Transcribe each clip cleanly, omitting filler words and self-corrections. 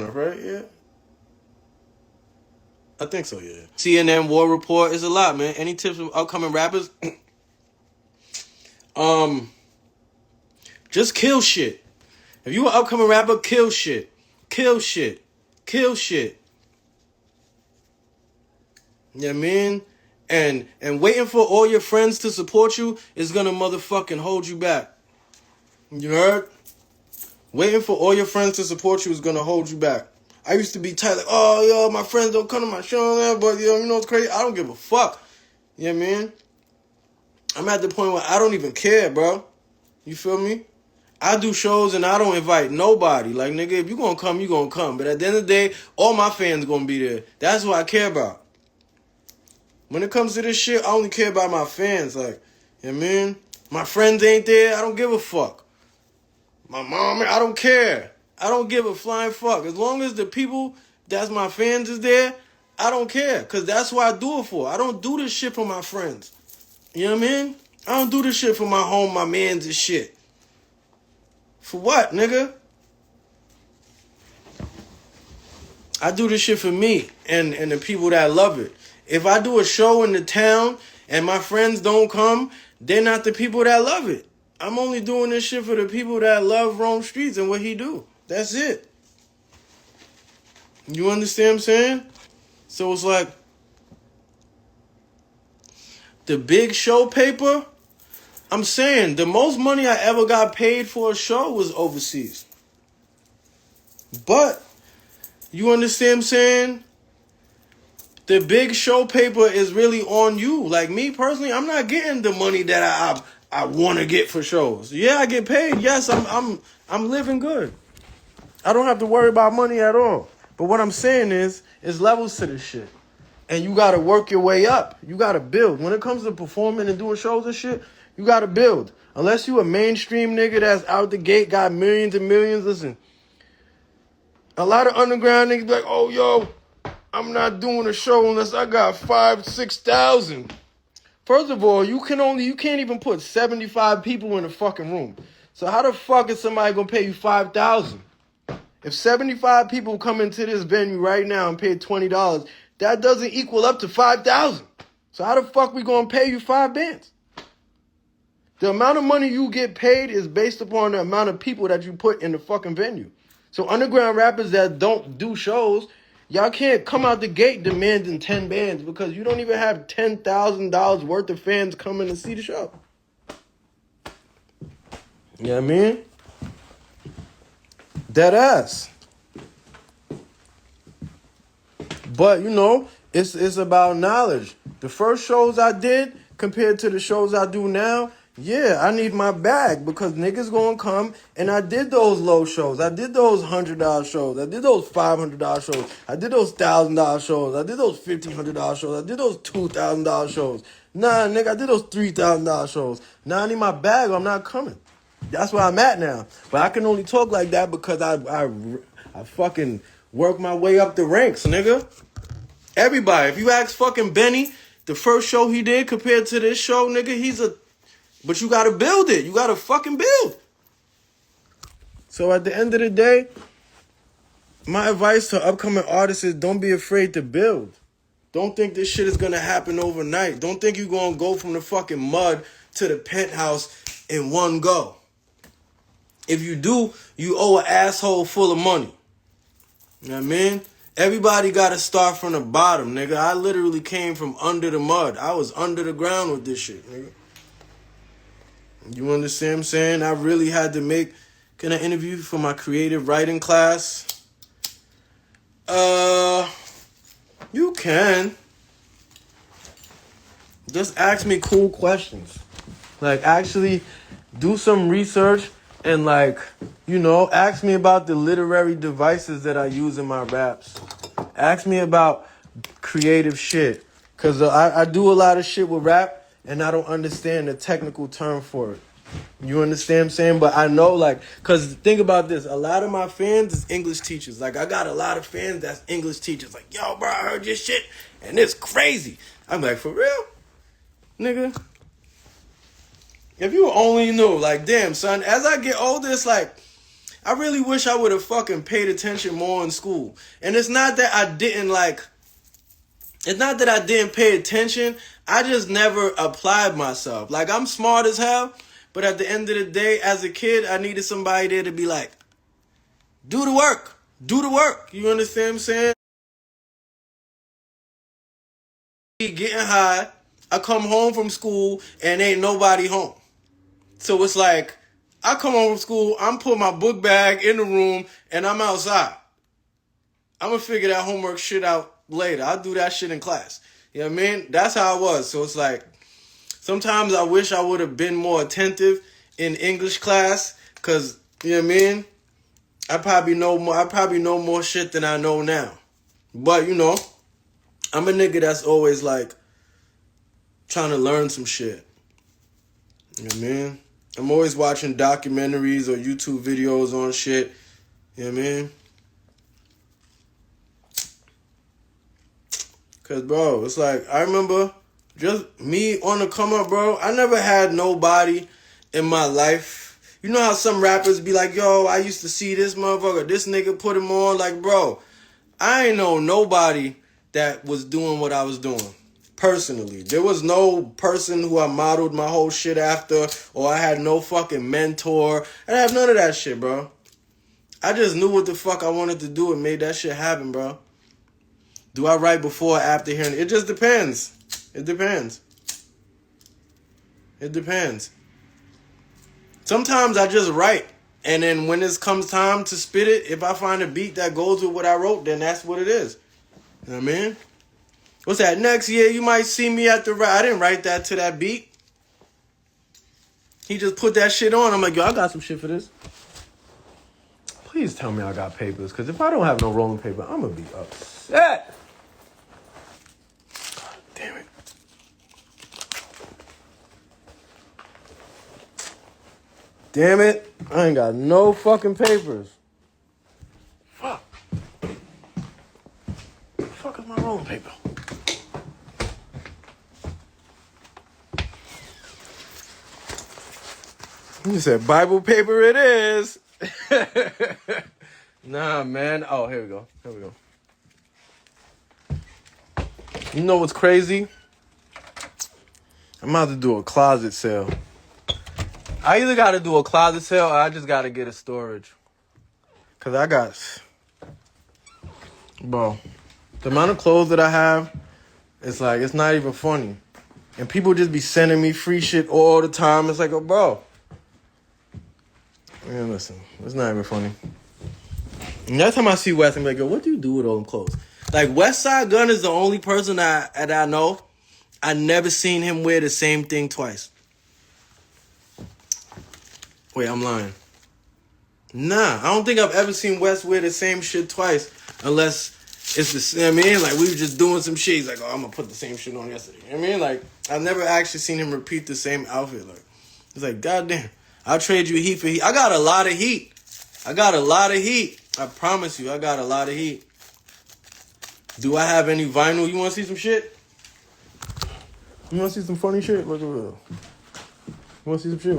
right? Yeah. I think so, yeah. CNN War Report is a lot, man. Any tips from upcoming rappers? Just kill shit. If you an upcoming rapper, kill shit. Kill shit. Kill shit. You know what I mean? And waiting for all your friends to support you is gonna motherfucking hold you back. You heard? Waiting for all your friends to support you is gonna hold you back. I used to be tight, like, oh, yo, my friends don't come to my show, but, yo, you know what's crazy? I don't give a fuck. You know what I mean? I'm at the point where I don't even care, bro. You feel me? I do shows and I don't invite nobody. Like, nigga, if you gonna come, you gonna come. But at the end of the day, all my fans gonna be there. That's what I care about. When it comes to this shit, I only care about my fans. Like, you know what I mean? My friends ain't there, I don't give a fuck. My mom, I don't care. I don't give a flying fuck. As long as the people that's my fans is there, I don't care. Because that's what I do it for. I don't do this shit for my friends. You know what I mean? I don't do this shit for my home, my mans and shit. For what, nigga? I do this shit for me and the people that love it. If I do a show in the town and my friends don't come, they're not the people that love it. I'm only doing this shit for the people that love Rome Streetz and what he do. That's it. You understand what I'm saying? So it's like, the big show paper, I'm saying the most money I ever got paid for a show was overseas. But, you understand what I'm saying? The big show paper is really on you. Like me personally, I'm not getting the money that I want to get for shows. Yeah, I get paid. Yes, I'm living good. I don't have to worry about money at all. But what I'm saying is levels to this shit. And you got to work your way up. You got to build. When it comes to performing and doing shows and shit, you got to build. Unless you a mainstream nigga that's out the gate, got millions and millions. Listen, a lot of underground niggas be like, oh, yo, I'm not doing a show unless I got 5,000-6,000. First of all, you can't even put 75 people in a fucking room. So how the fuck is somebody going to pay you 5,000? If 75 people come into this venue right now and pay $20, that doesn't equal up to 5,000. So how the fuck we gonna pay you 5 bands? The amount of money you get paid is based upon the amount of people that you put in the fucking venue. So underground rappers that don't do shows, y'all can't come out the gate demanding 10 bands because you don't even have $10,000 worth of fans coming to see the show. You know what I mean? Dead ass. But, you know, it's about knowledge. The first shows I did compared to the shows I do now, yeah, I need my bag because niggas gonna come, and I did those low shows. I did those $100 shows. I did those $500 shows. I did those $1,000 shows. I did those $1,500 shows. I did those $2,000 shows. Nah, nigga, I did those $3,000 shows. Now I need my bag or I'm not coming. That's where I'm at now. But I can only talk like that because I fucking work my way up the ranks, nigga. Everybody. If you ask fucking Benny, the first show he did compared to this show, nigga, but you gotta build it. You gotta fucking build. So at the end of the day, my advice to upcoming artists is don't be afraid to build. Don't think this shit is gonna happen overnight. Don't think you're gonna go from the fucking mud to the penthouse in one go. If you do, you owe an asshole full of money. You know what I mean? Everybody got to start from the bottom, nigga. I literally came from under the mud. I was under the ground with this shit, nigga. You understand what I'm saying? I really had to make an interview for my creative writing class. You can. Just ask me cool questions. Like, actually do some research and, like, you know, ask me about the literary devices that I use in my raps. Ask me about creative shit. Because I do a lot of shit with rap, and I don't understand the technical term for it. You understand what I'm saying? But I know, like, because think about this. A lot of my fans is English teachers. Like, I got a lot of fans that's English teachers. Like, yo, bro, I heard your shit, and it's crazy. I'm like, for real? Nigga? If you only knew, like, damn, son, as I get older, it's like, I really wish I would have fucking paid attention more in school. And it's not that I didn't it's not that I didn't pay attention. I just never applied myself. Like, I'm smart as hell, but at the end of the day, as a kid, I needed somebody there to be like, do the work. Do the work. You understand what I'm saying? Getting high, I come home from school and ain't nobody home. So it's like, I come home from school, I'm putting my book bag in the room, and I'm outside. I'm going to figure that homework shit out later. I'll do that shit in class. You know what I mean? That's how it was. So it's like, sometimes I wish I would have been more attentive in English class, because, you know what I mean? I probably know more shit than I know now. But, you know, I'm a nigga that's always like trying to learn some shit. You know what I mean? I'm always watching documentaries or YouTube videos on shit. You know what I mean? Cause bro, it's like, I remember just me on the come up, bro. I never had nobody in my life. You know how some rappers be like, yo, I used to see this motherfucker, this nigga put him on. Like, bro, I ain't know nobody that was doing what I was doing. Personally, there was no person who I modeled my whole shit after, or I had no fucking mentor. I didn't have none of that shit, bro. I just knew what the fuck I wanted to do and made that shit happen, bro. Do I write before or after hearing it? It just depends. It depends. It depends. Sometimes I just write, and then when it comes time to spit it, if I find a beat that goes with what I wrote, then that's what it is. You know what I mean? What's that? Next year, you might see me at the... I didn't write that to that beat. He just put that shit on. I'm like, yo, I got some shit for this. Please tell me I got papers, because if I don't have no rolling paper, I'm going to be upset. God damn it. Damn it. I ain't got no fucking papers. Fuck. The fuck is my rolling paper? You said Bible paper it is. Nah, man. Oh, here we go. Here we go. You know what's crazy? I'm about to do a closet sale. I either got to do a closet sale or I just got to get a storage. Because I got... Bro, the amount of clothes that I have, it's like, it's not even funny. And people just be sending me free shit all the time. It's like, oh, bro. Man, listen, it's not even funny. And that time I see West, I'm like, yo, what do you do with all them clothes? Like, Westside Gunn is the only person that I know. I never seen him wear the same thing twice. Wait, I'm lying. Nah, I don't think I've ever seen Wes wear the same shit twice. Unless it's the, you know what I mean? Like, we were just doing some shit. He's like, oh, I'm going to put the same shit on yesterday. You know what I mean? Like, I've never actually seen him repeat the same outfit. Like, it's like, goddamn. I'll trade you heat for heat. I got a lot of heat. I promise you, I got a lot of heat. Do I have any vinyl? You want to see some shit? You want to see some funny shit? Look at real. You want to see some shit?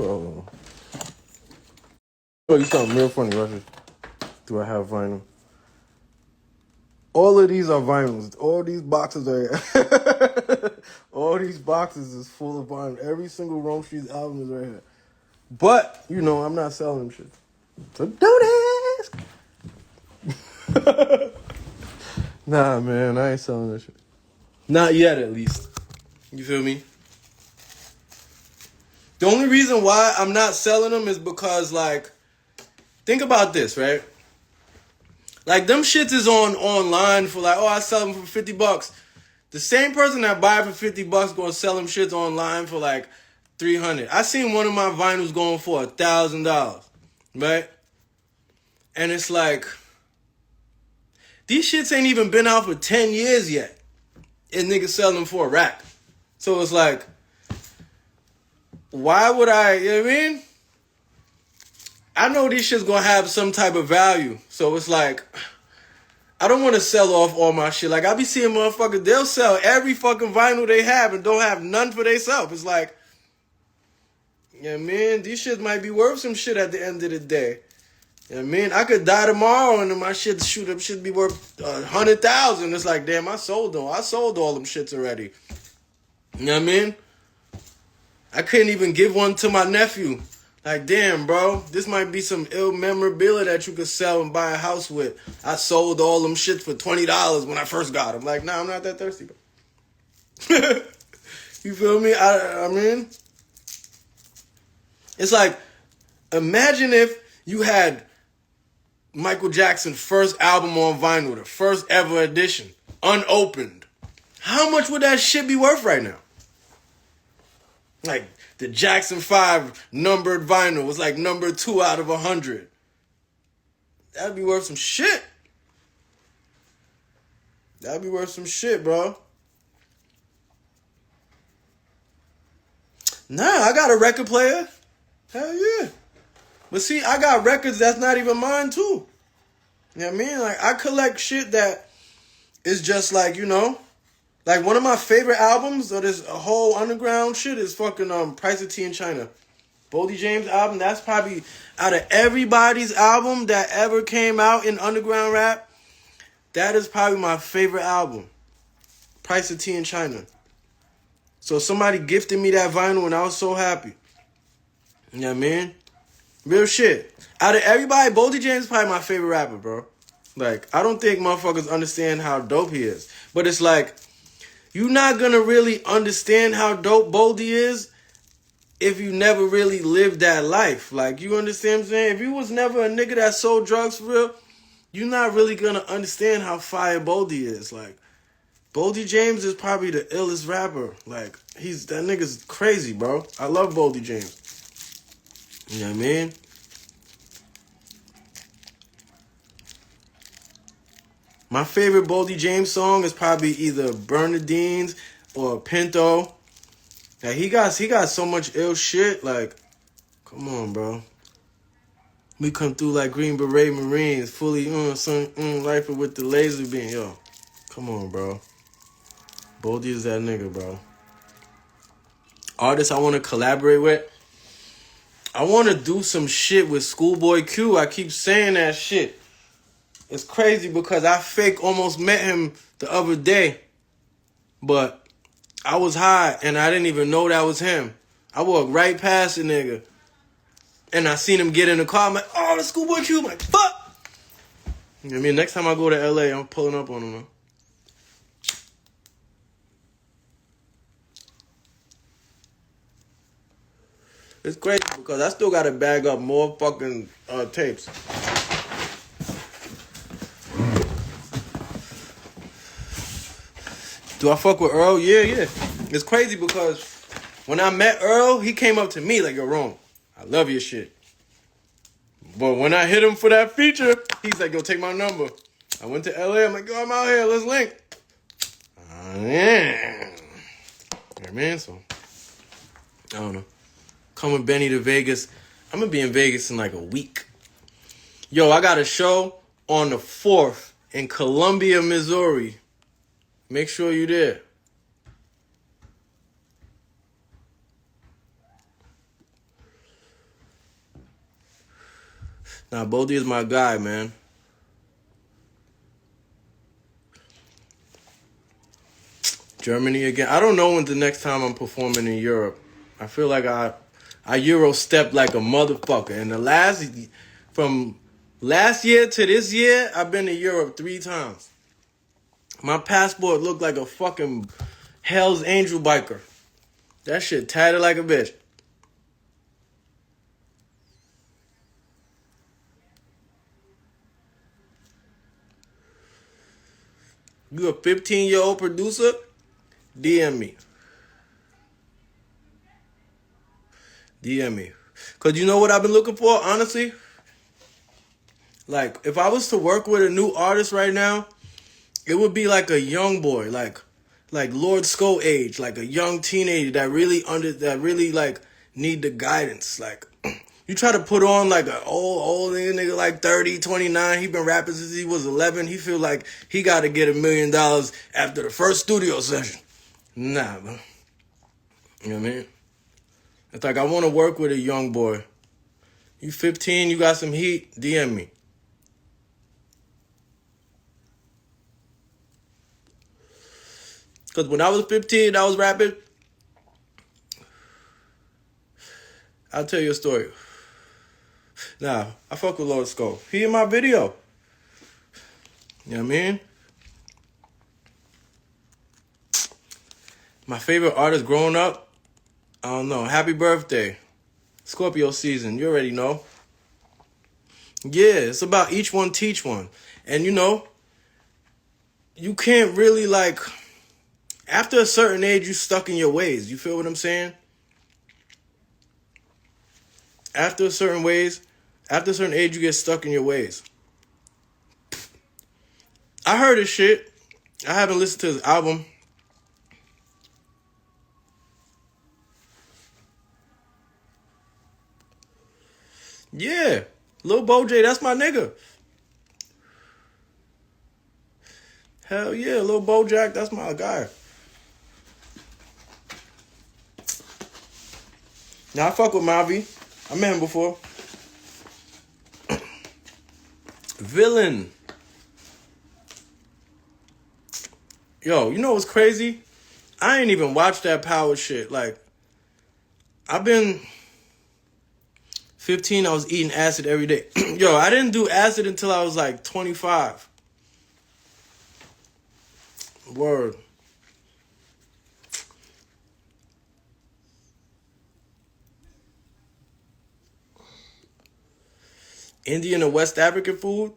Oh, you something real funny, right? Do I have vinyl? All of these are vinyls. All these boxes are here. All these boxes is full of vinyl. Every single Rome Streetz album is right here. But, you know, I'm not selling them shit. So don't ask. Nah, man, I ain't selling that shit. Not yet, at least. You feel me? The only reason why I'm not selling them is because, like, think about this, right? Like, them shits is online for, like, oh, I sell them for $50. The same person that buy it for $50 gonna sell them shits online for, like, $300. I seen one of my vinyls going for $1,000, right? And it's like, these shits ain't even been out for 10 years yet, and niggas selling them for a rack. So it's like, why would I, you know what I mean? I know these shit's gonna have some type of value. So it's like, I don't want to sell off all my shit. Like, I be seeing motherfuckers, they'll sell every fucking vinyl they have and don't have none for themselves. It's like, yeah, man, these shits might be worth some shit at the end of the day. You know what I mean? I could die tomorrow and then my shit should be worth 100,000. It's like, damn, I sold all them shits already. You know what I mean? I couldn't even give one to my nephew. Like, damn, bro, this might be some ill memorabilia that you could sell and buy a house with. I sold all them shits for $20 when I first got them. Like, nah, I'm not that thirsty, bro. You feel me? I mean, it's like, imagine if you had Michael Jackson's first album on vinyl, the first ever edition, unopened. How much would that shit be worth right now? Like, the Jackson 5 numbered vinyl was like number 2 out of 100. That'd be worth some shit. That'd be worth some shit, bro. Nah, I got a record player. Hell yeah. But see, I got records that's not even mine too. You know what I mean? Like, I collect shit that is just like, you know, like one of my favorite albums of this whole underground shit is fucking Price of Tea in China. Boldy James album, that's probably out of everybody's album that ever came out in underground rap, that is probably my favorite album. Price of Tea in China. So somebody gifted me that vinyl and I was so happy. You know what I mean? Real shit. Out of everybody, Boldy James is probably my favorite rapper, bro. Like, I don't think motherfuckers understand how dope he is. But it's like, you're not gonna really understand how dope Boldy is if you never really lived that life. Like, you understand what I'm saying? If you was never a nigga that sold drugs for real, you're not really gonna understand how fire Boldy is. Like, Boldy James is probably the illest rapper. Like, that nigga's crazy, bro. I love Boldy James. You know what I mean? My favorite Boldy James song is probably either Bernadines or Pinto. Like, he got so much ill shit. Like, come on, bro. We come through like Green Beret Marines, fully lifer with the laser beam. Yo, come on, bro. Boldy is that nigga, bro. Artists I want to collaborate with. I want to do some shit with Schoolboy Q. I keep saying that shit. It's crazy because I fake almost met him the other day. But I was high and I didn't even know that was him. I walked right past the nigga. And I seen him get in the car. I'm like, oh, the Schoolboy Q. I'm like, fuck. You know what I mean? Next time I go to LA, I'm pulling up on him, man. It's crazy because I still got to bag up more fucking tapes. Do I fuck with Earl? Yeah. It's crazy because when I met Earl, he came up to me like, yo, Rome, I love your shit. But when I hit him for that feature, he's like, yo, take my number. I went to LA. I'm like, yo, I'm out here. Let's link. Yeah. You know what I mean? So, I don't know. Come with Benny to Vegas. I'm going to be in Vegas in like a week. Yo, I got a show on the 4th in Columbia, Missouri. Make sure you're there. Nah, Boldy is my guy, man. Germany again. I don't know when the next time I'm performing in Europe. I feel like I Euro stepped like a motherfucker. And from last year to this year, I've been to Europe 3 times. My passport looked like a fucking Hell's Angel biker. That shit tatted like a bitch. You a 15-year-old producer? DM me. DM me. Because you know what I've been looking for, honestly? Like, if I was to work with a new artist right now, it would be like a young boy, like Lord Skull age, like a young teenager that really like need the guidance. Like, you try to put on like an old nigga like 30, 29, he been rapping since he was 11, he feel like he got to get $1 million after the first studio session. Nah, man. You know what I mean? It's like I want to work with a young boy. You 15, you got some heat, DM me. Because when I was 15, I was rapping. I'll tell you a story. Nah, I fuck with Lord Skull. He in my video. You know what I mean? My favorite artist growing up, I don't know. Happy birthday. Scorpio season, you already know. Yeah, it's about each one teach one. And you know, you can't really like, after a certain age, you stuck in your ways. You feel what I'm saying? After a certain age, you get stuck in your ways. I heard his shit. I haven't listened to his album. Yeah, Lil Bojay, that's my nigga. Hell yeah, Lil Bojack, that's my guy. Now I fuck with Mavi. I met him before. Villain. Yo, you know what's crazy? I ain't even watched that Power shit. Like, I've been 15, I was eating acid every day. Yo, I didn't do acid until I was like 25. Word. Indian or West African food?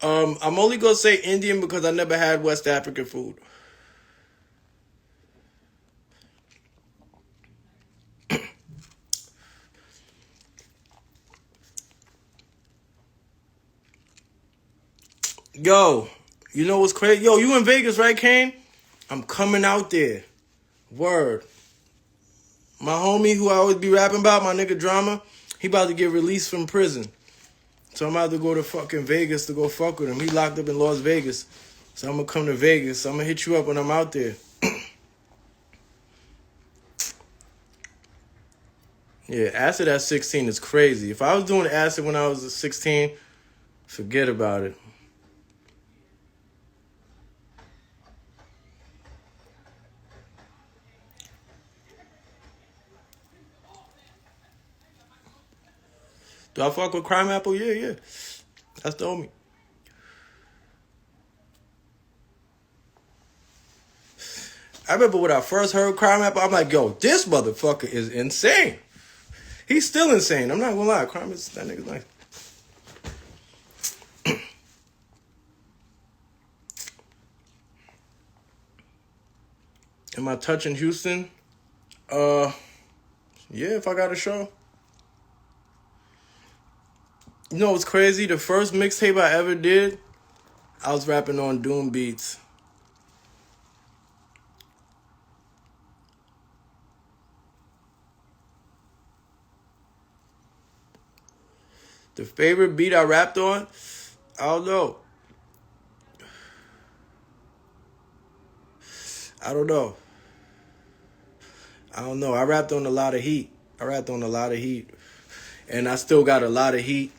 I'm only gonna say Indian because I never had West African food. Yo, you know what's crazy? Yo, you in Vegas, right, Kane? I'm coming out there. Word. My homie who I always be rapping about, my nigga Drama, he about to get released from prison. So I'm about to go to fucking Vegas to go fuck with him. He locked up in Las Vegas. So I'm gonna come to Vegas. I'm gonna hit you up when I'm out there. Yeah, acid at 16 is crazy. If I was doing acid when I was 16, forget about it. Do I fuck with Crime Apple? Yeah. That's the homie. I remember when I first heard Crime Apple, I'm like, yo, this motherfucker is insane. He's still insane. I'm not gonna lie. Crime is, that nigga's nice. Am I touching Houston? Yeah, if I got a show. You know what's crazy? The first mixtape I ever did, I was rapping on Doom beats. The favorite beat I rapped on? I don't know. I don't know. I rapped on a lot of heat. And I still got a lot of heat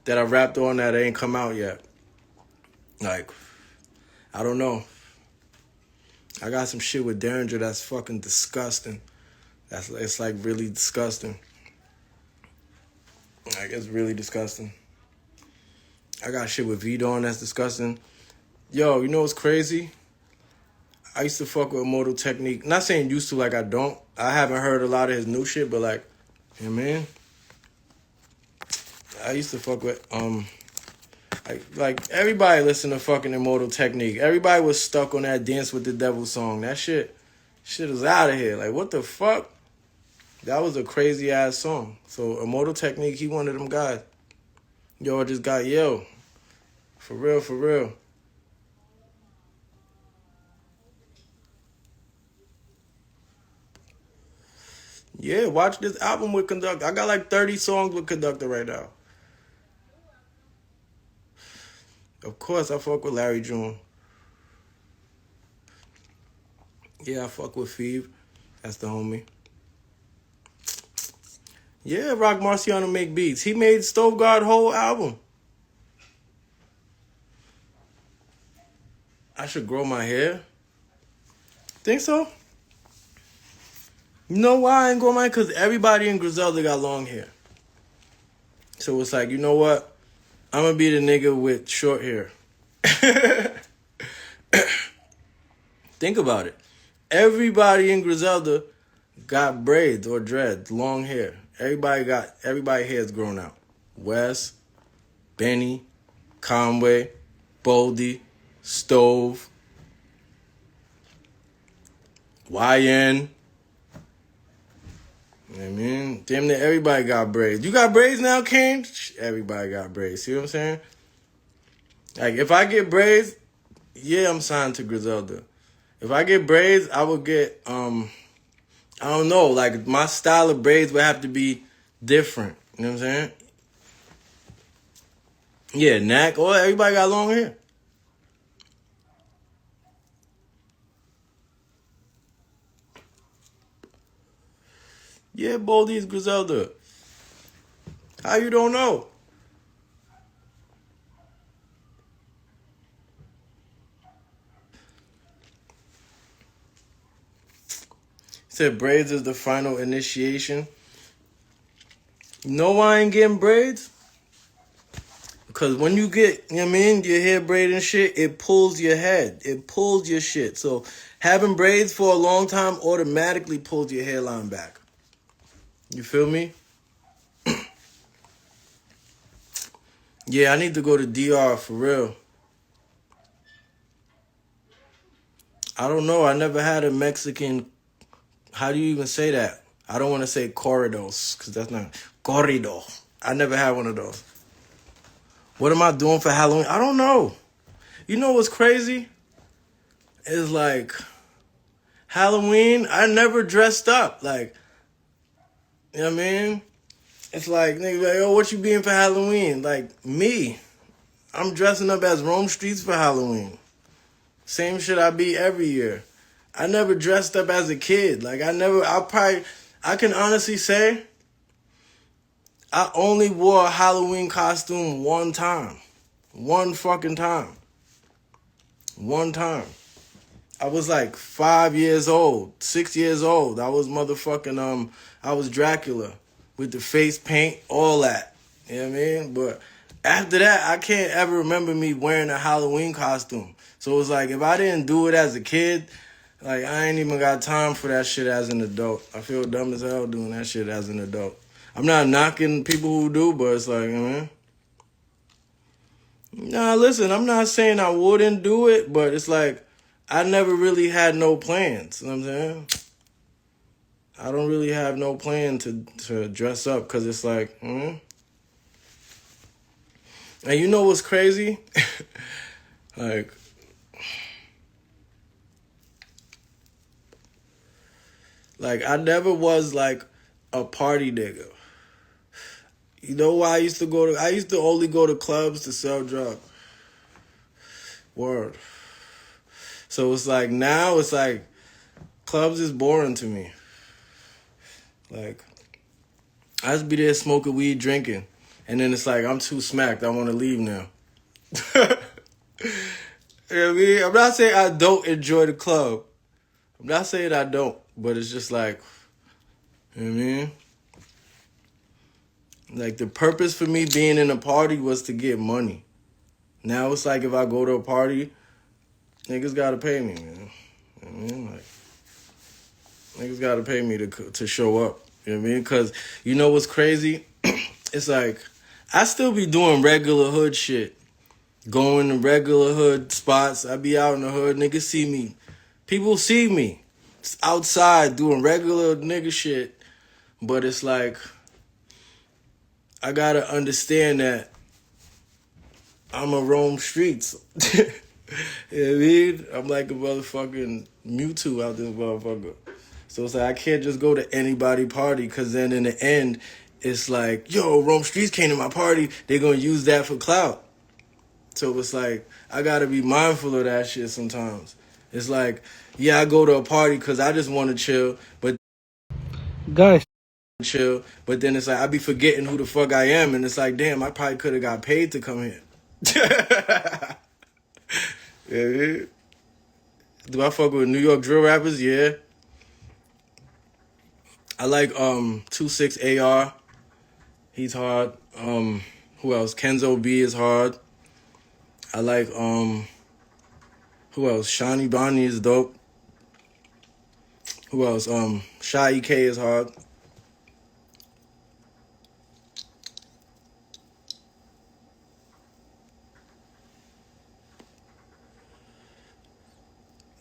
that I rapped on that ain't come out yet. Like, I don't know. I got some shit with Derringer that's fucking disgusting. It's like really disgusting. Like, it's really disgusting. I got shit with Vito on that's disgusting. Yo, you know what's crazy? I used to fuck with Immortal Technique. Not saying used to, like I don't. I haven't heard a lot of his new shit, but like, yeah, man. I used to fuck with, like everybody listened to fucking Immortal Technique. Everybody was stuck on that Dance with the Devil song. That shit is out of here. Like, what the fuck? That was a crazy ass song. So Immortal Technique, he one of them guys. Yo, I just got yo. For real. Yeah, watch this album with Conductor. I got like 30 songs with Conductor right now. Of course, I fuck with Larry June. Yeah, I fuck with Phoebe. That's the homie. Yeah, Rock Marciano make beats. He made Stove God whole album. I should grow my hair. Think so? You know why I ain't grow my hair? Because everybody in Griselda got long hair. So it's like, you know what? I'm going to be the nigga with short hair. Think about it. Everybody in Griselda got braids or dreads, long hair. Everybody hair's grown out. Wes, Benny, Conway, Boldy, Stove, YN. You know what I mean? Damn near everybody got braids. You got braids now, Kane? Everybody got braids. See what I'm saying? Like, if I get braids, yeah, I'm signed to Griselda. If I get braids, I would get, I don't know, like, my style of braids would have to be different. You know what I'm saying? Yeah, Knack. Oh, everybody got long hair. Yeah, Boldy's Griselda. How you don't know? Said braids is the final initiation. You know why I ain't getting braids? Because when you get, you know what I mean, your hair braid and shit, it pulls your head. It pulls your shit. So having braids for a long time automatically pulls your hairline back. You feel me? Yeah, I need to go to DR for real. I don't know. I never had a Mexican. How do you even say that? I don't want to say corridos because that's not corrido. I never had one of those. What am I doing for Halloween? I don't know. You know what's crazy? Is like Halloween, I never dressed up. Like, you know what I mean? It's like, nigga, like, oh, what you being for Halloween? Like, me. I'm dressing up as Rome Streetz for Halloween. Same shit I be every year. I never dressed up as a kid. Like, I can honestly say, I only wore a Halloween costume one time. One fucking time. One time. I was like 5 years old, 6 years old. I was motherfucking, I was Dracula with the face paint, all that. You know what I mean? But after that, I can't ever remember me wearing a Halloween costume. So it's like, if I didn't do it as a kid, like, I ain't even got time for that shit as an adult. I feel dumb as hell doing that shit as an adult. I'm not knocking people who do, but it's like, man. Nah, listen, I'm not saying I wouldn't do it, but it's like, I never really had no plans. You know what I'm saying? I don't really have no plan to dress up because it's like, And you know what's crazy? Like, I never was like a party nigga. You know why I used to go to? I used to only go to clubs to sell drugs. Word. So it's like, now it's like, clubs is boring to me. Like, I just be there smoking weed, drinking. And then it's like, I'm too smacked. I want to leave now. You know what I mean? I'm not saying I don't enjoy the club. I'm not saying I don't. But it's just like, you know what I mean? Like, the purpose for me being in a party was to get money. Now it's like, if I go to a party, niggas gotta pay me, man. You know what I mean? Like, niggas gotta pay me to show up. You know what I mean? Because you know what's crazy? It's like, I still be doing regular hood shit. Going to regular hood spots. I be out in the hood. Niggas see me. People see me outside doing regular nigga shit. But it's like, I gotta understand that I'm a Rome Streetz. You know what I mean? I'm like a motherfucking Mewtwo out this motherfucker. So it's like, I can't just go to anybody party, because then in the end, it's like, yo, Rome Streetz came to my party. They're going to use that for clout. So it's like, I got to be mindful of that shit sometimes. It's like, yeah, I go to a party because I just want to chill. But guys, chill. But then it's like I be forgetting who the fuck I am, and it's like, damn, I probably could have got paid to come here. Yeah. Do I fuck with New York drill rappers? Yeah. I like 26 AR. He's hard. Who else? Kenzo B is hard. I like who else? Shawnee Bonnie is dope. Who else? Shy EK is hard.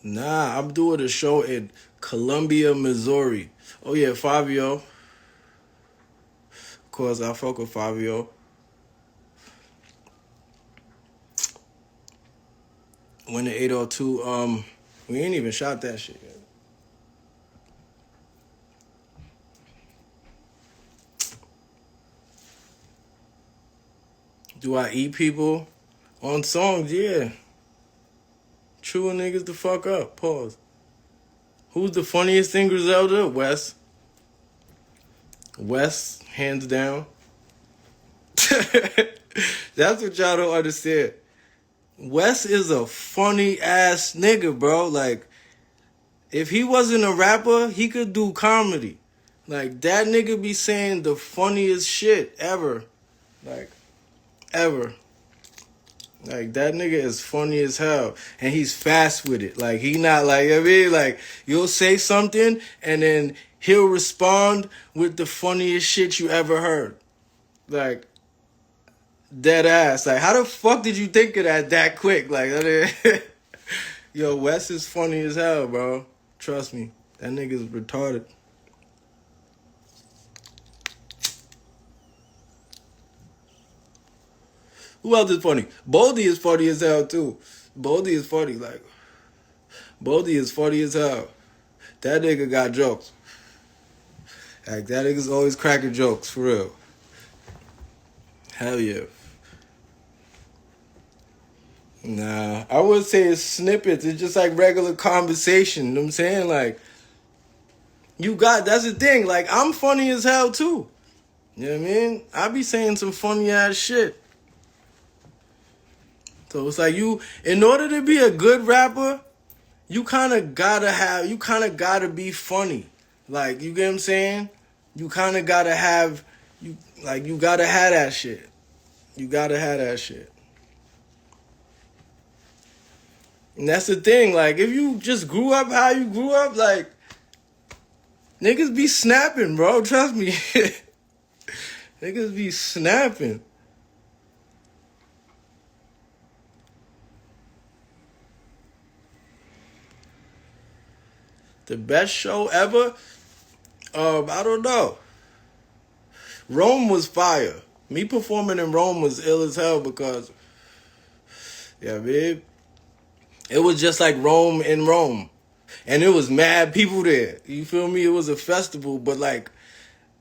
Nah, I'm doing a show in Columbia, Missouri. Oh yeah, Fabio. Of course, I fuck with Fabio. When the 802, we ain't even shot that shit yet. Do I eat people on songs? Yeah. Chewing niggas the fuck up. Pause. Who's the funniest in Griselda? Wes. Wes, hands down. That's what y'all don't understand. Wes is a funny ass nigga, bro. Like, if he wasn't a rapper, he could do comedy. Like, that nigga be saying the funniest shit ever. Like, ever. Like, that nigga is funny as hell. And he's fast with it. Like, he not like, I mean, like, you'll say something and then he'll respond with the funniest shit you ever heard. Like, dead ass. Like, how the fuck did you think of that quick? Like, I mean, yo, Wes is funny as hell, bro. Trust me. That nigga's retarded. Who else is funny? Boldy is funny as hell, too. Boldy is funny. Like, Boldy is funny as hell. That nigga got jokes. Like, that nigga's always cracking jokes, for real. Hell yeah. Nah, I would say it's snippets. It's just like regular conversation. You know what I'm saying? Like, that's the thing. Like, I'm funny as hell, too. You know what I mean? I be saying some funny ass shit. So it's like in order to be a good rapper, you kind of gotta be funny. Like, you get what I'm saying? You kind of gotta have, you gotta have that shit. You gotta have that shit. And that's the thing. Like, if you just grew up how you grew up, like, niggas be snapping, bro. Trust me. Niggas be snapping. The best show ever? I don't know. Rome was fire. Me performing in Rome was ill as hell because, yeah, babe, it was just like Rome in Rome. And it was mad people there. You feel me? It was a festival, but like,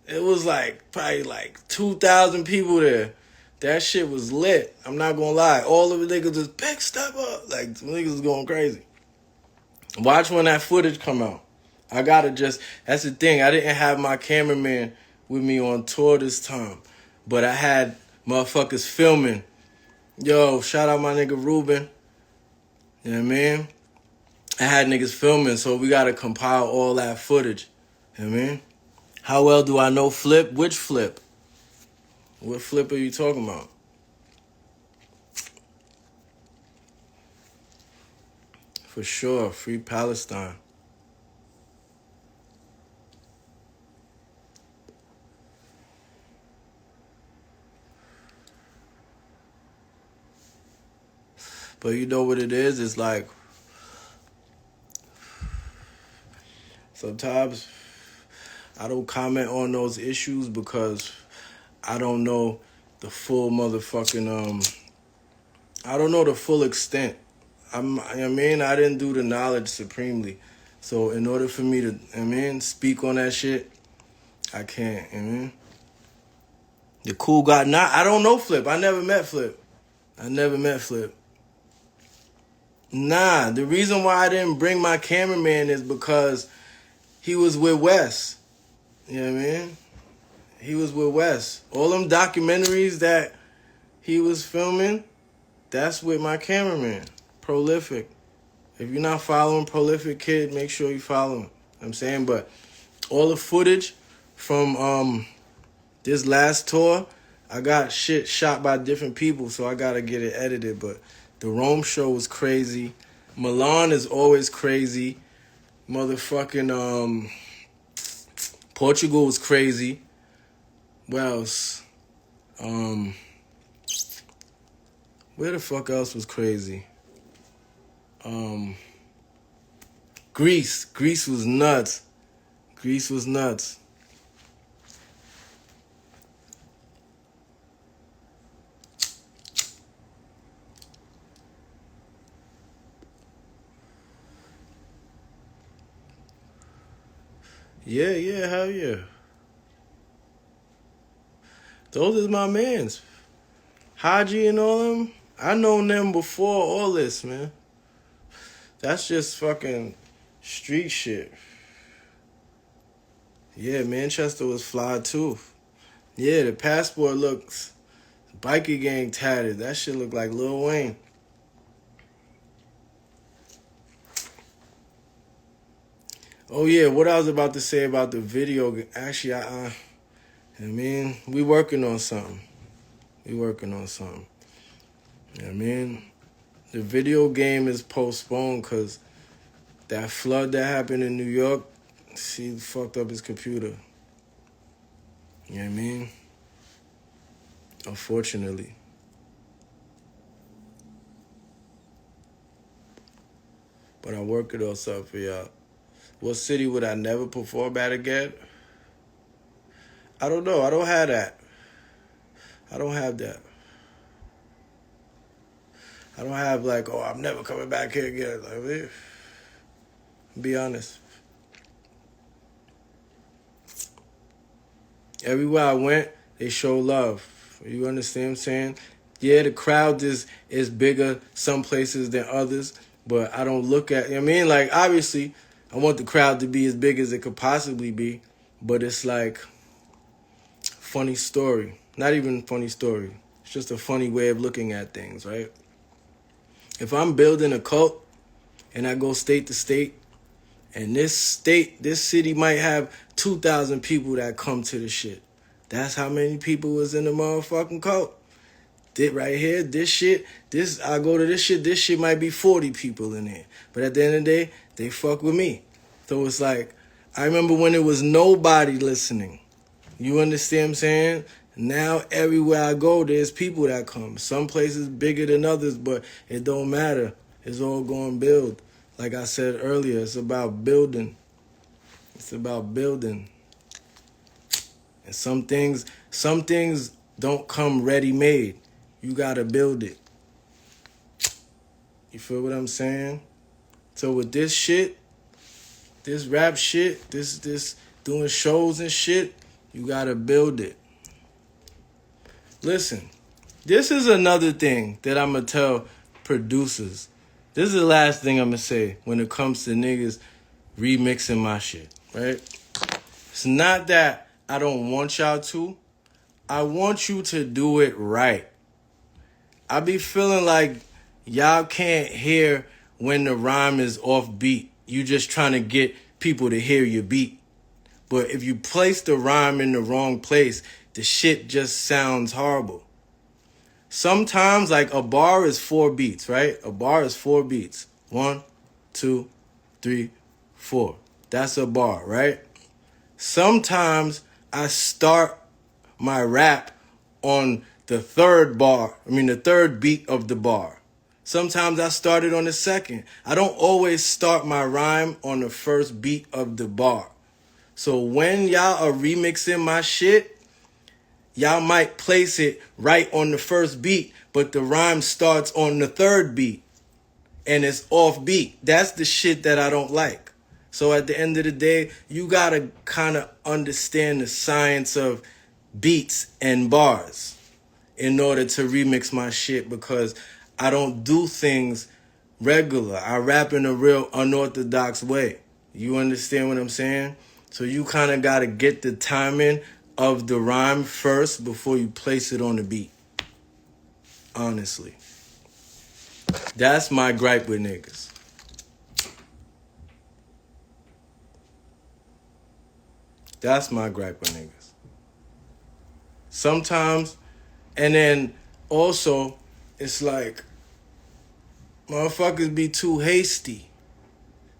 it was like probably like 2,000 people there. That shit was lit. I'm not gonna lie. All of the niggas just big step up. Like, niggas was going crazy. Watch when that footage come out. That's the thing. I didn't have my cameraman with me on tour this time. But I had motherfuckers filming. Yo, shout out my nigga Ruben. You know what I mean? I had niggas filming, so we gotta compile all that footage. You know what I mean? How well do I know Flip? Which Flip? What Flip are you talking about? For sure, free Palestine. But you know what it is? It's like, sometimes I don't comment on those issues because I don't know the full motherfucking, I don't know the full extent. I didn't do the knowledge supremely. So in order for me to, speak on that shit, I can't, The cool guy, I don't know Flip. I never met Flip. Nah, the reason why I didn't bring my cameraman is because he was with Wes. You know what I mean? He was with Wes. All them documentaries that he was filming, that's with my cameraman, Prolific. If you're not following Prolific Kid, make sure you follow him. You know what I'm saying? But all the footage from this last tour, I got shit shot by different people, so I gotta get it edited. But the Rome show was crazy. Milan is always crazy. Motherfucking Portugal was crazy. What else? Where the fuck else was crazy? Greece. Greece was nuts. Greece was nuts. Yeah, hell yeah. Those is my mans. Haji and all them. I known them before all this, man. That's just fucking street shit. Yeah, Manchester was fly too. Yeah, the passport looks biker gang tatted. That shit look like Lil Wayne. Oh yeah, what I was about to say about the video. Actually, I mean, we working on something. You know what I mean? The video game is postponed because that flood that happened in New York, she fucked up his computer. You know what I mean? Unfortunately. But I work it all up for y'all. What city would I never perform at again? I don't know. I don't have that. I don't have that. I don't have like, oh, I'm never coming back here again. Like, be honest. Everywhere I went, they show love. You understand what I'm saying? Yeah, the crowd is bigger some places than others, but I don't look at, you know what I mean? Like, obviously, I want the crowd to be as big as it could possibly be, but it's like, funny story. Not even funny story. It's just a funny way of looking at things, right? If I'm building a cult and I go state to state, and this city might have 2,000 people that come to the shit. That's how many people was in the motherfucking cult. Right here, I go to this shit might be 40 people in there. But at the end of the day, they fuck with me. So it's like, I remember when there was nobody listening. You understand what I'm saying? Now everywhere I go, there's people that come. Some places bigger than others, but it don't matter. It's all going to build. Like I said earlier, it's about building. It's about building. And some things don't come ready-made. You got to build it. You feel what I'm saying? So with this shit, this rap shit, this doing shows and shit, you got to build it. Listen, this is another thing that I'm going to tell producers. This is the last thing I'm going to say when it comes to niggas remixing my shit, right? It's not that I don't want y'all to. I want you to do it right. I be feeling like y'all can't hear when the rhyme is off beat. You just trying to get people to hear your beat. But if you place the rhyme in the wrong place, the shit just sounds horrible. Sometimes, like, a bar is 4 beats, right? A bar is 4 beats. 1, 2, 3, 4. That's a bar, right? Sometimes I start my rap on the third beat of the bar. Sometimes I start it on the second. I don't always start my rhyme on the first beat of the bar. So when y'all are remixing my shit, y'all might place it right on the first beat, but the rhyme starts on the third beat and it's off beat. That's the shit that I don't like. So at the end of the day, you gotta kind of understand the science of beats and bars in order to remix my shit, because I don't do things regular. I rap in a real unorthodox way. You understand what I'm saying? So you kind of got to get the timing of the rhyme first before you place it on the beat. Honestly. That's my gripe with niggas. That's my gripe with niggas. Sometimes, and then also, it's like, motherfuckers be too hasty.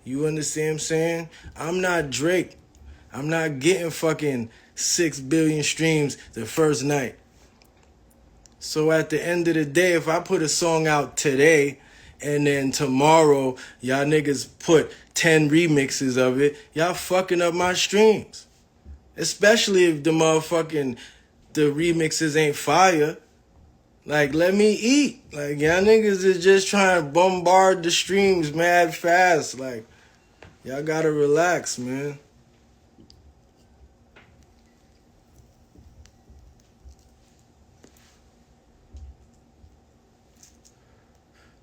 You understand what I'm saying? I'm not Drake. I'm not getting fucking 6 billion streams the first night. So at the end of the day, if I put a song out today and then tomorrow y'all niggas put 10 remixes of it, y'all fucking up my streams. Especially if the remixes ain't fire. Like, let me eat. Like, y'all niggas is just trying to bombard the streams mad fast. Like, y'all gotta relax, man.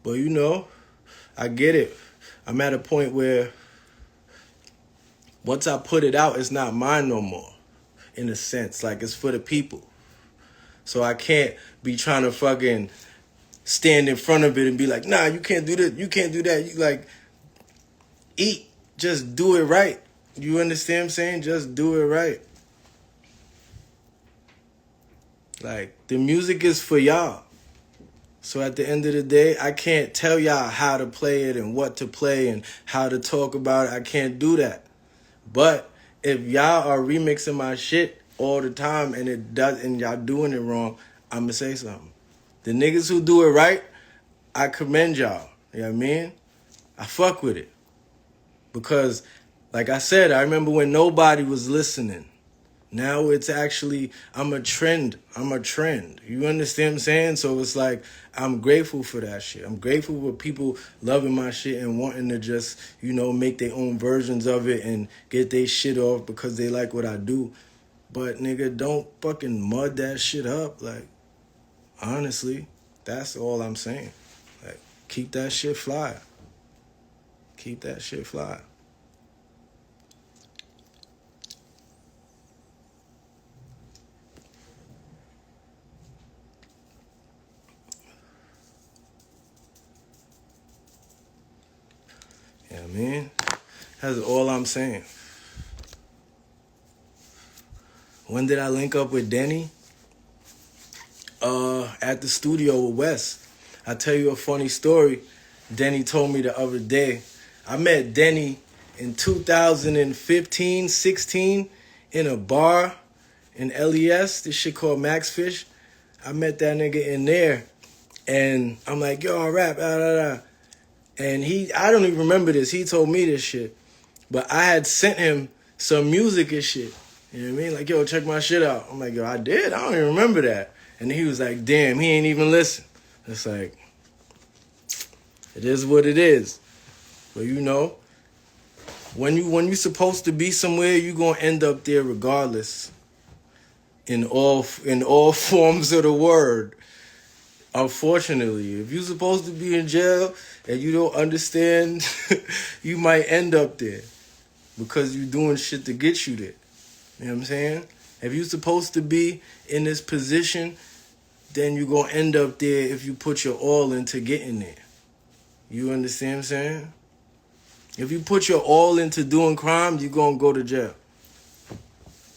But you know, I get it. I'm at a point where once I put it out, it's not mine no more. In a sense, like it's for the people. So I can't be trying to fucking stand in front of it and be like, nah, you can't do this, you can't do that. You like, eat. Just do it right. You understand what I'm saying? Just do it right. Like, the music is for y'all. So at the end of the day, I can't tell y'all how to play it and what to play and how to talk about it. I can't do that. But if y'all are remixing my shit all the time and y'all doing it wrong, I'ma say something. The niggas who do it right, I commend y'all. You know what I mean? I fuck with it. Because, like I said, I remember when nobody was listening. Now it's actually, I'm a trend. You understand what I'm saying? So it's like, I'm grateful for that shit. I'm grateful for people loving my shit and wanting to just, make their own versions of it and get their shit off because they like what I do. But, nigga, don't fucking mud that shit up. Like, honestly, that's all I'm saying. Like, keep that shit fly. Keep that shit fly. Yeah, man. That's all I'm saying. When did I link up with Denny? At the studio with Wes. I'll tell you a funny story. Denny told me the other day. I met Denny in 2015, 16 in a bar in LES. This shit called Max Fish. I met that nigga in there. And I'm like, yo, I rap, And I don't even remember this. He told me this shit. But I had sent him some music and shit. You know what I mean? Like, yo, check my shit out. I'm like, yo, I did? I don't even remember that. And he was like, damn, he ain't even listen. It's like, it is what it is. But when you supposed to be somewhere, you gonna end up there regardless. In all forms of the word. Unfortunately, if you're supposed to be in jail and you don't understand, you might end up there because you're doing shit to get you there. You know what I'm saying? If you're supposed to be in this position, then you're going to end up there if you put your all into getting there. You understand what I'm saying? If you put your all into doing crime, you're going to go to jail.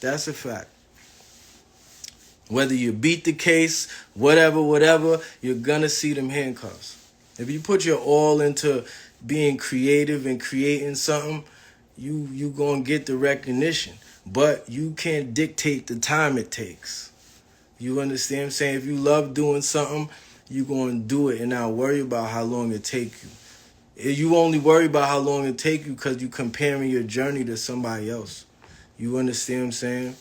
That's a fact. Whether you beat the case, whatever, you're going to see them handcuffs. If you put your all into being creative and creating something, you going to get the recognition. But you can't dictate the time it takes. You understand what I'm saying? If you love doing something, you're going to do it and not worry about how long it take you. If you only worry about how long it take you because you're comparing your journey to somebody else. You understand what I'm saying?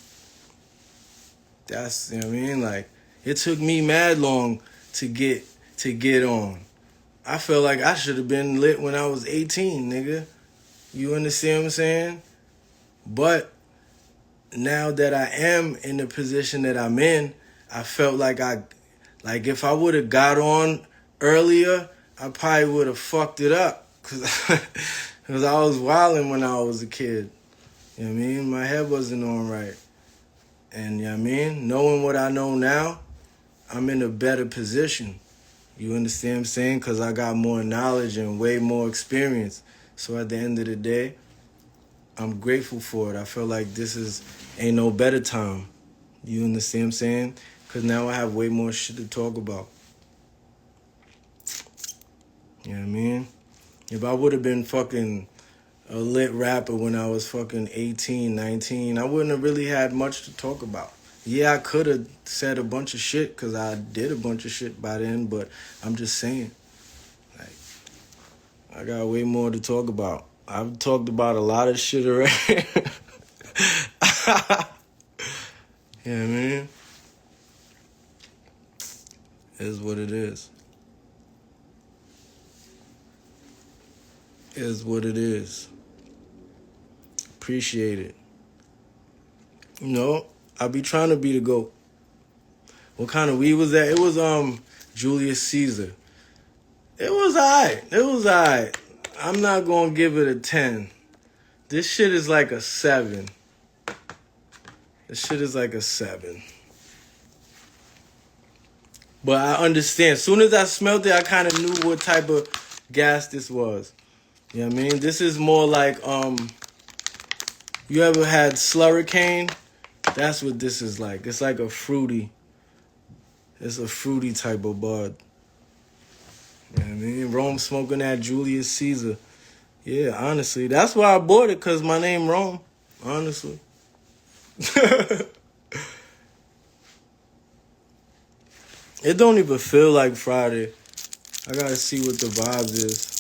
That's, you know what I mean? Like, it took me mad long to get on. I felt like I should have been lit when I was 18, nigga. You understand what I'm saying? But now that I am in the position that I'm in, I felt like if I would have got on earlier, I probably would have fucked it up. Because I was wilding when I was a kid. You know what I mean? My head wasn't on right. And you know what I mean? Knowing what I know now, I'm in a better position. You understand what I'm saying? Because I got more knowledge and way more experience. So at the end of the day, I'm grateful for it. I feel like ain't no better time. You understand what I'm saying? Because now I have way more shit to talk about. You know what I mean? If I would have been fucking a lit rapper when I was fucking 18, 19, I wouldn't have really had much to talk about. Yeah, I could have said a bunch of shit because I did a bunch of shit by then, but I'm just saying, like, I got way more to talk about. I've talked about a lot of shit already. You know what I mean? It is what it is. It is what it is. Appreciate it. You know, I be trying to be the GOAT. What kind of weed was that? It was Julius Caesar. It was alright. I'm not gonna give it a 10. This shit is like a 7. This shit is like a 7. But I understand. As soon as I smelled it, I kind of knew what type of gas this was. You know what I mean? This is more like, you ever had Slurricane? That's what this is like. It's like it's a fruity type of bud. You know what I mean? Rome smoking that Julius Caesar. Yeah, honestly. That's why I bought it, because my name Rome. Honestly. It don't even feel like Friday. I gotta see what the vibes is.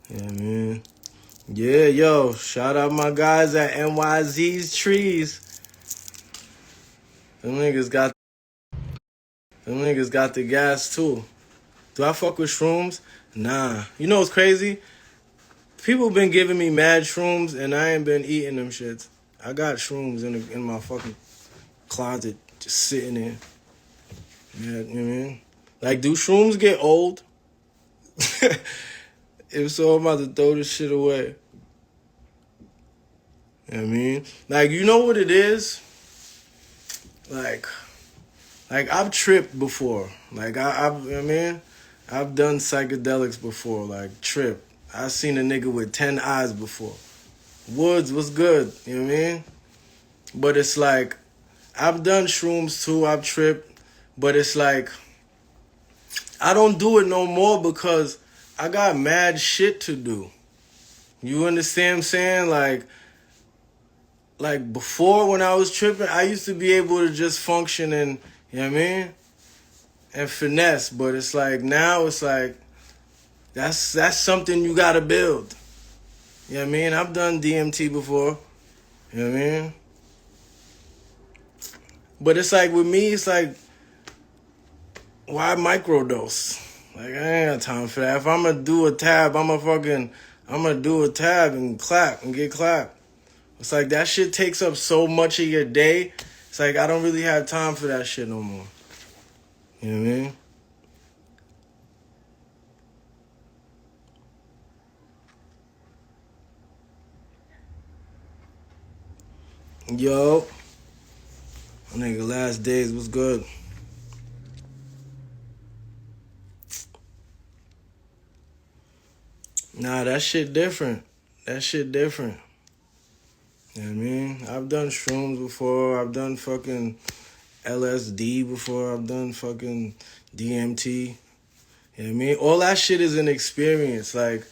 Yeah, man. Yeah, yo, shout out my guys at NYZ's Trees. Them niggas got the gas too. Do I fuck with shrooms? Nah. You know what's crazy? People been giving me mad shrooms and I ain't been eating them shits. I got shrooms in my fucking closet just sitting there. Yeah, you know what I mean? Like, do shrooms get old? If so, I'm about to throw this shit away. You know what I mean? Like, you know what it is? Like I've tripped before. Like, I've you know what I mean? I've done psychedelics before, like, trip. I seen a nigga with 10 eyes before. Woods was good, you know what I mean? But it's like, I've done shrooms too, I've tripped, but it's like, I don't do it no more because I got mad shit to do. You understand what I'm saying? Like before when I was tripping, I used to be able to just function and, you know what I mean? And finesse, but it's like, now it's like, that's something you gotta build. You know what I mean? I've done DMT before. You know what I mean? But it's like, with me, it's like, why microdose? Like, I ain't got time for that. If I'm gonna do a tab, I'm gonna do a tab and clap and get clapped. It's like, that shit takes up so much of your day. It's like, I don't really have time for that shit no more. You know what I mean? Yo, my nigga, last days was good. Nah, that shit different. That shit different. You know what I mean? I've done shrooms before. I've done fucking LSD before. I've done fucking DMT. You know what I mean? All that shit is an experience. Like,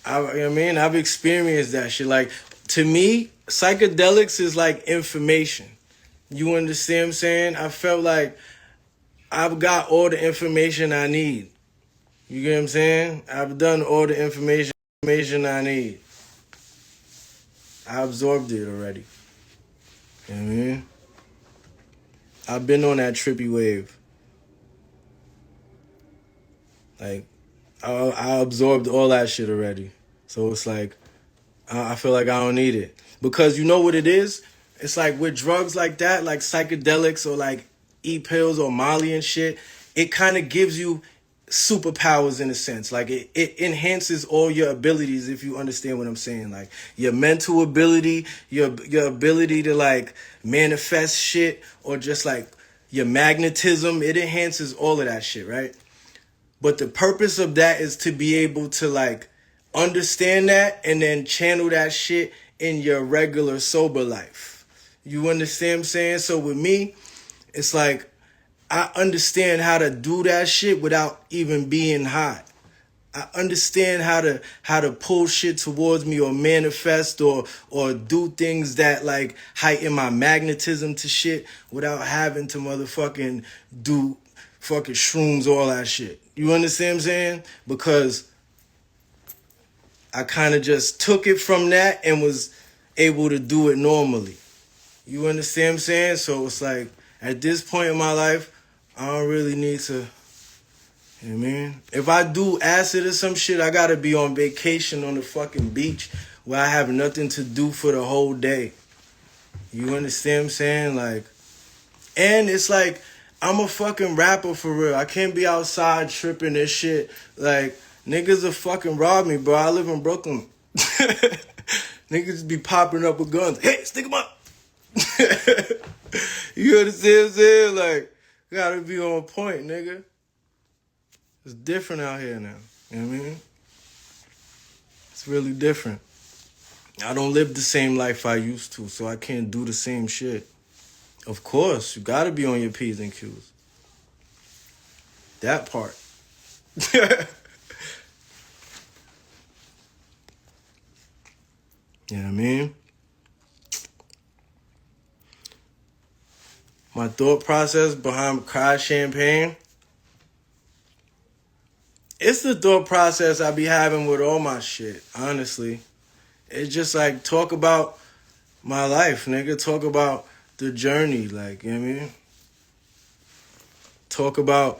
you know what I mean? I've experienced that shit. Like, to me, psychedelics is like information. You understand what I'm saying? I felt like I've got all the information I need. You get what I'm saying? I've done all the information I need. I absorbed it already. You know what I mean? I've been on that trippy wave. Like, I absorbed all that shit already. So it's like, I feel like I don't need it. Because you know what it is? It's like with drugs like that, like psychedelics or like E-pills or Molly and shit, it kind of gives you superpowers in a sense. Like it enhances all your abilities, if you understand what I'm saying. Like your mental ability, your ability to like manifest shit, or just like your magnetism. It enhances all of that shit, right? But the purpose of that is to be able to like understand that and then channel that shit in your regular sober life. You understand what I'm saying? So with me, it's like I understand how to do that shit without even being high. I understand how to pull shit towards me, or manifest, or do things that like heighten my magnetism to shit without having to motherfucking do fucking shrooms, all that shit. You understand what I'm saying? Because I kind of just took it from that and was able to do it normally. You understand what I'm saying? So it's like, at this point in my life, I don't really need to, you know what I mean? If I do acid or some shit, I gotta be on vacation on the fucking beach where I have nothing to do for the whole day. You understand what I'm saying? Like, and it's like, I'm a fucking rapper for real. I can't be outside tripping this shit. Like, niggas will fucking rob me, bro. I live in Brooklyn. Niggas be popping up with guns. Hey, stick 'em up. You understand what I'm saying? Like, gotta be on point, nigga. It's different out here now. You know what I mean? It's really different. I don't live the same life I used to, so I can't do the same shit. Of course, you gotta be on your P's and Q's. That part. You know what I mean? My thought process behind Cry Champagne, it's the thought process I be having with all my shit, honestly. It's just like, talk about my life, nigga. Talk about the journey, like, you know what I mean? Talk about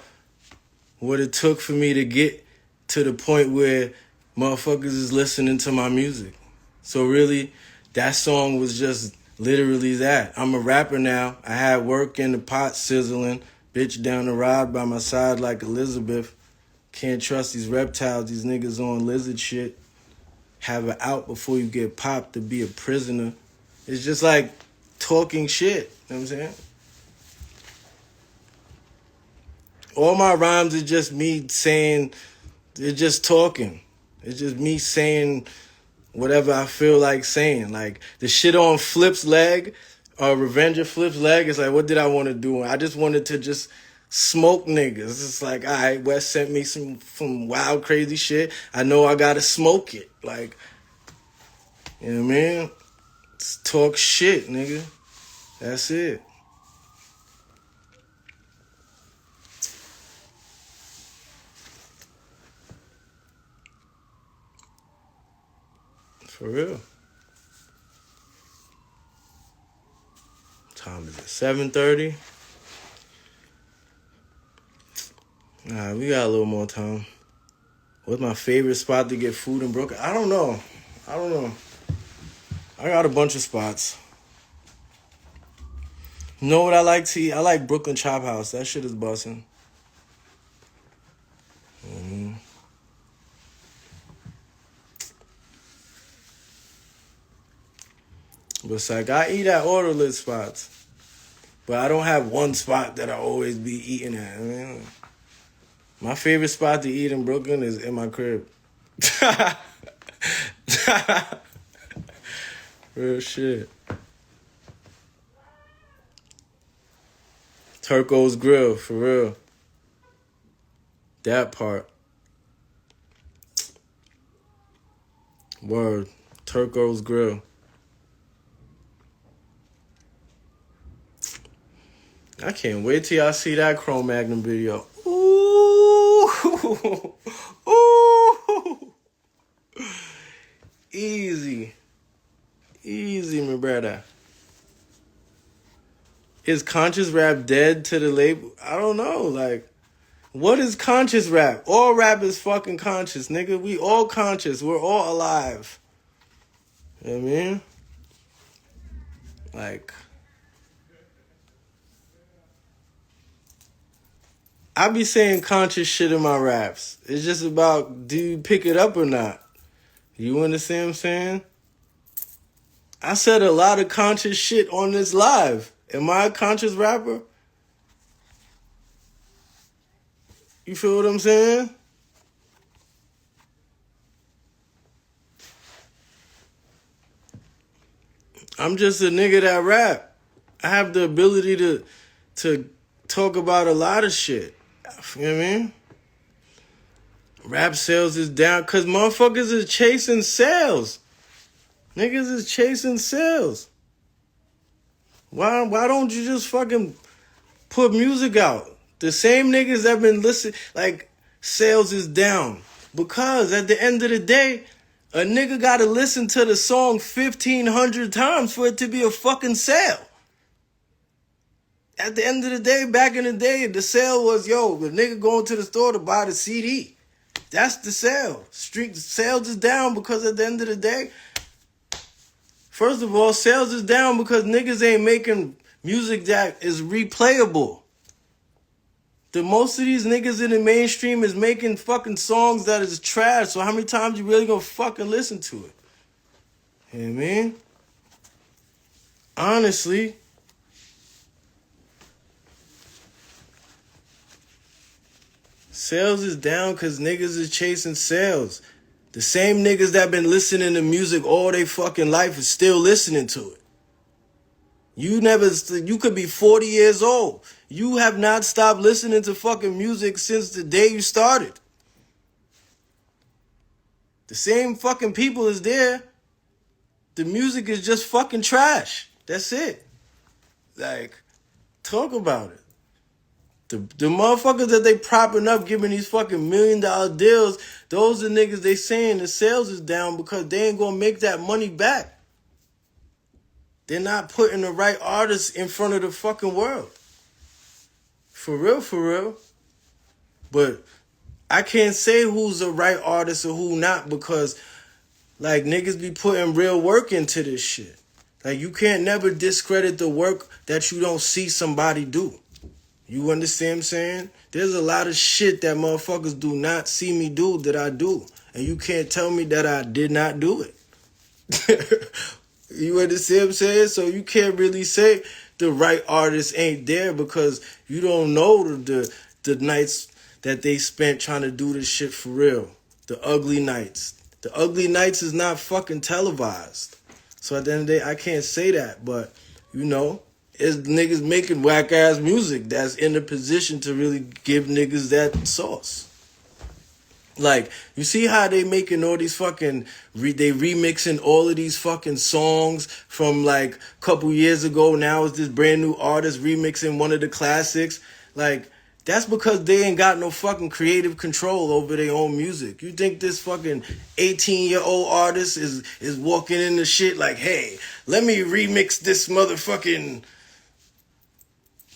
what it took for me to get to the point where motherfuckers is listening to my music. So really, that song was just literally that. I'm a rapper now. I had work in the pot sizzling, bitch down the ride by my side like Elizabeth. Can't trust these reptiles, these niggas on lizard shit. Have it out before you get popped to be a prisoner. It's just like talking shit. You know what I'm saying? All my rhymes are just me saying, they're just talking. It's just me saying whatever I feel like saying. Like, the shit on Flip's leg, Revenge of Flip's leg, is like, what did I want to do? I just wanted to just smoke niggas. It's like, all right, West sent me some wild, crazy shit. I know I gotta smoke it. Like, you know what I mean? Just talk shit, nigga. That's it. For real. Time is it? 7:30. Nah, we got a little more time. What's my favorite spot to get food in Brooklyn? I don't know. I got a bunch of spots. You know what I like to eat? I like Brooklyn Chop House. That shit is bussin'. Mm-hmm. But it's like, I eat at order list spots. But I don't have one spot that I always be eating at. I mean, my favorite spot to eat in Brooklyn is in my crib. Real shit. Turco's Grill, for real. That part. Word. Turco's Grill. I can't wait till y'all see that Chrome Magnum video. Ooh. Ooh. Easy. Easy, my brother. Is conscious rap dead to the label? I don't know. Like, what is conscious rap? All rap is fucking conscious, nigga. We all conscious. We're all alive. You know what I mean? Like, I be saying conscious shit in my raps. It's just about, do you pick it up or not? You understand what I'm saying? I said a lot of conscious shit on this live. Am I a conscious rapper? You feel what I'm saying? I'm just a nigga that rap. I have the ability to talk about a lot of shit. You know what I mean? Rap sales is down because motherfuckers is chasing sales. Niggas is chasing sales. Why don't you just fucking put music out? The same niggas that been listening, like, sales is down. Because at the end of the day, a nigga gotta listen to the song 1,500 times for it to be a fucking sale. At the end of the day, back in the day, the sale was, yo, the nigga going to the store to buy the CD. That's the sale. Street sales is down because at the end of the day, first of all, sales is down because niggas ain't making music that is replayable. The most of these niggas in the mainstream is making fucking songs that is trash. So how many times you really gonna fucking listen to it? You know what I mean? Honestly. Sales is down because niggas is chasing sales. The same niggas that been listening to music all their fucking life is still listening to it. You could be 40 years old. You have not stopped listening to fucking music since the day you started. The same fucking people is there. The music is just fucking trash. That's it. Like, talk about it. The motherfuckers that they propping up giving these fucking $1 million deals, those are niggas they saying the sales is down because they ain't gonna make that money back. They're not putting the right artists in front of the fucking world. For real, for real. But I can't say who's the right artist or who not because, like, niggas be putting real work into this shit. Like, you can't never discredit the work that you don't see somebody do. You understand what I'm saying? There's a lot of shit that motherfuckers do not see me do that I do. And you can't tell me that I did not do it. You understand what I'm saying? So you can't really say the right artist ain't there because you don't know the nights that they spent trying to do this shit for real. The ugly nights. The ugly nights is not fucking televised. So at the end of the day, I can't say that. But, you know, it's niggas making whack-ass music that's in a position to really give niggas that sauce. Like, you see how they making all these fucking, they remixing all of these fucking songs from like a couple years ago. Now it's this brand new artist remixing one of the classics. Like, that's because they ain't got no fucking creative control over their own music. You think this fucking 18-year-old artist is walking in the shit like, hey, let me remix this motherfucking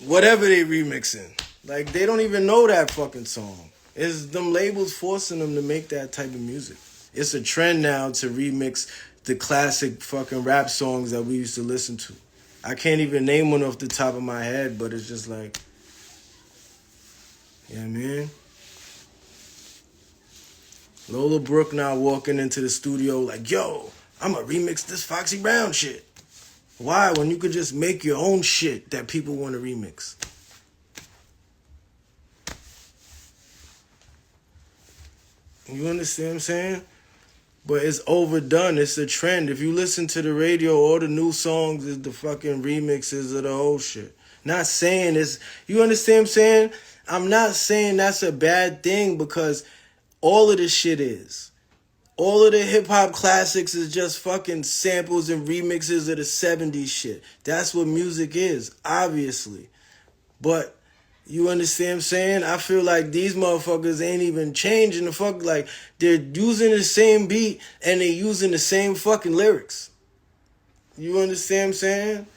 whatever they remixing. Like, they don't even know that fucking song. It's them labels forcing them to make that type of music. It's a trend now to remix the classic fucking rap songs that we used to listen to. I can't even name one off the top of my head, but it's just like, you know what I mean? Lola Brooke now walking into the studio like, yo, I'm gonna remix this Foxy Brown shit. Why? When you could just make your own shit that people want to remix. You understand what I'm saying? But it's overdone. It's a trend. If you listen to the radio, all the new songs is the fucking remixes of the old shit. Not saying it's... You understand what I'm saying? I'm not saying that's a bad thing because all of this shit is. All of the hip-hop classics is just fucking samples and remixes of the 70s shit. That's what music is, obviously. But... You understand what I'm saying? I feel like these motherfuckers ain't even changing the fuck. Like, they're using the same beat and they're using the same fucking lyrics. You understand what I'm saying?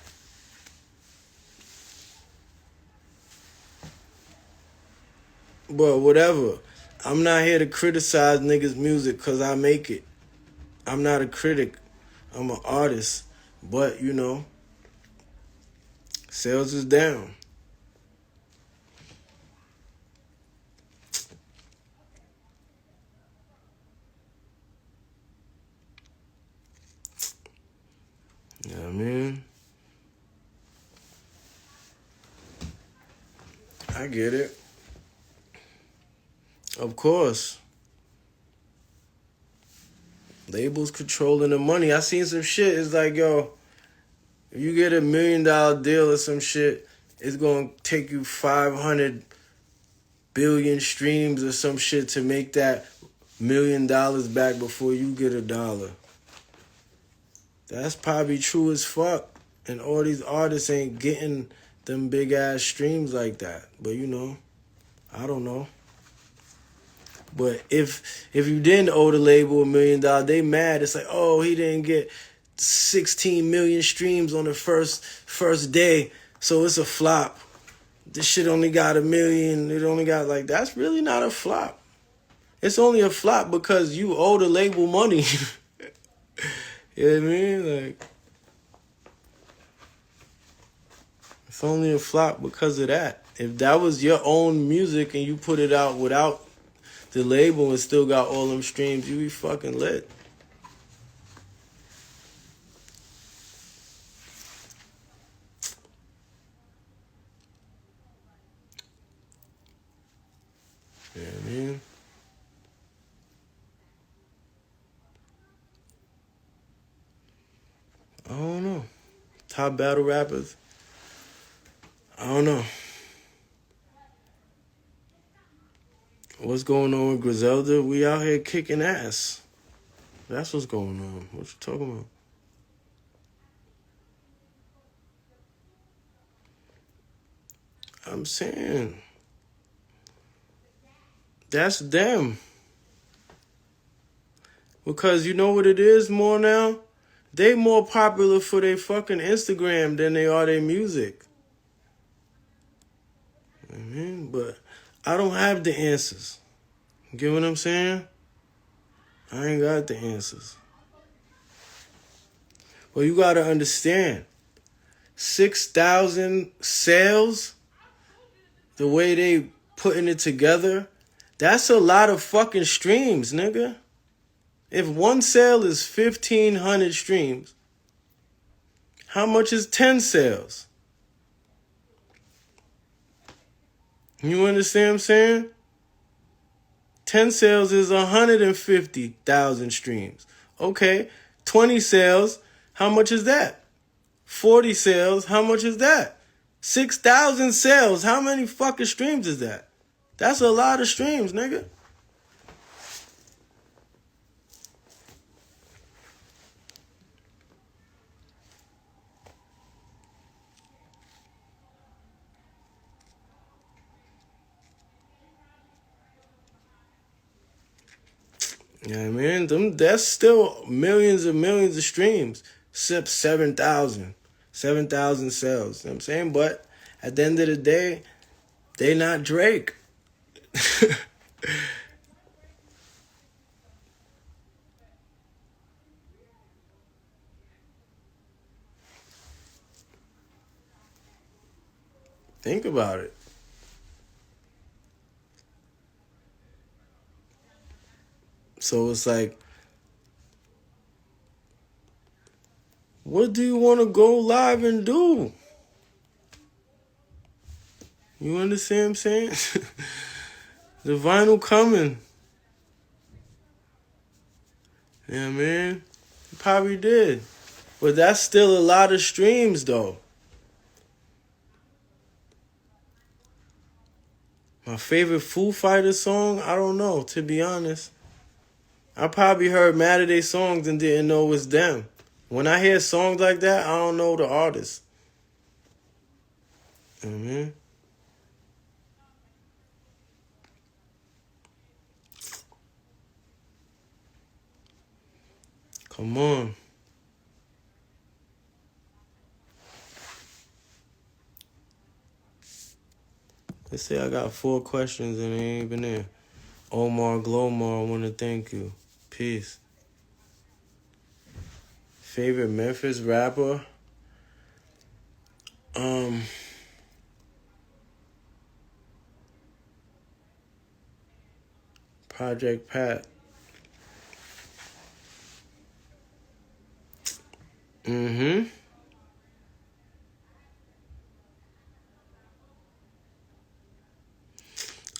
But whatever. I'm not here to criticize niggas' music because I make it. I'm not a critic. I'm an artist. But, you know, sales is down. I get it. Of course. Labels controlling the money. I seen some shit. It's like, yo, if you get $1 million deal or some shit, it's going to take you 500 billion streams or some shit to make that $1 million back before you get $1. That's probably true as fuck. And all these artists ain't getting them big ass streams like that. But you know, I don't know. But if you didn't owe the label $1 million, they mad. It's like, oh, he didn't get 16 million streams on the first day, so it's a flop. This shit only got 1 million. It only got like, that's really not a flop. It's only a flop because you owe the label money. You know what I mean? Like, it's only a flop because of that. If that was your own music and you put it out without the label and still got all them streams, you be fucking lit. You know what I mean? I don't know. Top battle rappers? I don't know. What's going on with Griselda? We out here kicking ass. That's what's going on. What you talking about? I'm saying, that's them. Because you know what it is more now? They more popular for their fucking Instagram than they are their music. I mean, but I don't have the answers. You get what I'm saying? I ain't got the answers. Well, you gotta understand, 6,000 sales, the way they putting it together, that's a lot of fucking streams, nigga. If one sale is 1,500 streams, how much is 10 sales? You understand what I'm saying? 10 sales is 150,000 streams. Okay, 20 sales, how much is that? 40 sales, how much is that? 6,000 sales, how many fucking streams is that? That's a lot of streams, nigga. You know what I mean? That's still millions and millions of streams. Except 7,000. 7,000 sales. You know what I'm saying? But at the end of the day, they not Drake. Think about it. So it's like, what do you want to go live and do? You understand what I'm saying? The vinyl coming. You know what I mean? Probably did. But that's still a lot of streams, though. My favorite Foo Fighters song? I don't know, to be honest. I probably heard mad of their songs and didn't know it was them. When I hear songs like that, I don't know the artist. You know what I mean? Come on. Let's say I got 4 questions and they ain't even there. Omar Glomar, I want to thank you. Peace. Favorite Memphis rapper? Project Pat. Mm-hmm.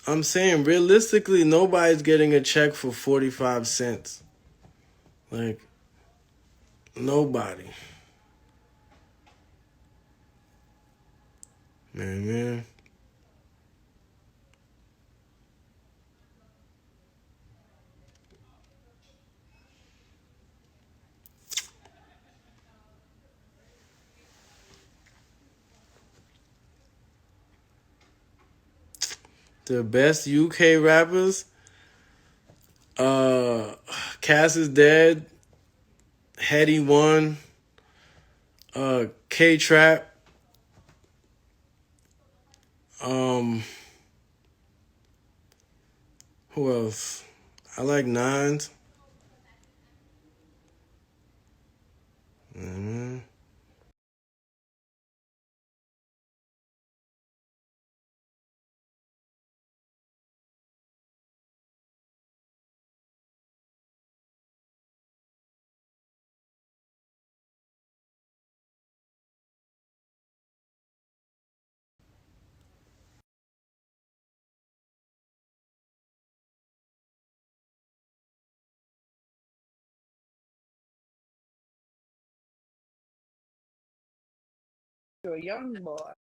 I'm saying realistically, nobody's getting a check for 45 cents. Like, nobody. Man. The best UK rappers, uh, Cass is dead. Hetty won. K Trap. Um, who else? I like Nines. Mm-hmm. You're a young boy.